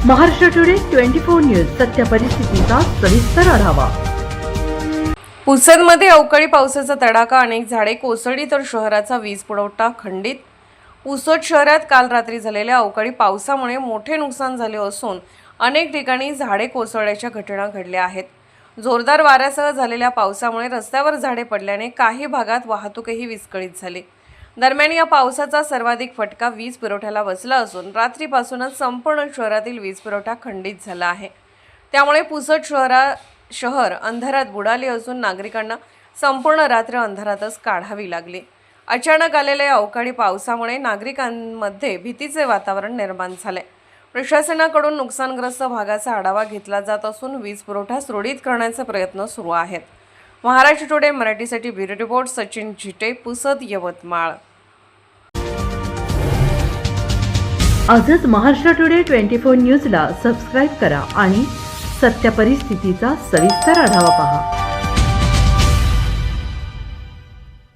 Maharashtra today 24 news सत्य परिस्थितीचा सविस्तर आढावा। पुसदमध्ये अवकाळी पावसाचा तडाखा, अनेक झाडे कोसळली तर शहराचा वीज पुरवठा खंडित। पुसद शहरात काल रात्री झालेल्या अवकाळी पावसामुळे मोठे नुकसान झाले असून अनेक ठिकाणी झाडे कोसळण्याच्या घटना घडल्या आहेत। जोरदार वाऱ्यासह झालेल्या पावसामुळे रस्त्यावर झाडे पडल्याने काही भागात वाहतूकही विस्कळीत झाली। दरम्यान या पावसाचा सर्वाधिक फटका वीज पुरवठ्याला बसला असून रात्रीपासूनच संपूर्ण शहरातील वीज पुरवठा खंडित झाला आहे। त्यामुळे पुसद शहर अंधारात बुडाले असून नागरिकांना संपूर्ण रात्र अंधारातच काढावी लागली। अचानक आलेल्या या अवकाळी पावसामुळे नागरिकांमध्ये भीतीचे वातावरण निर्माण झाले। प्रशासनाकडून नुकसानग्रस्त भागाचा आढावा घेतला जात असून वीज पुरवठा सुरळीत करण्याचे प्रयत्न सुरू आहेत। महाराष्ट्र टुडे मराठीसाठी ब्युरो रिपोर्ट सचिन झिटे, पुसद, यवतमाळ। आजच महाराष्ट्र टुडे 24 न्यूजला सबस्क्राइब करा आणि सत्य परिस्थितीचा सविस्तर आढावा पहा।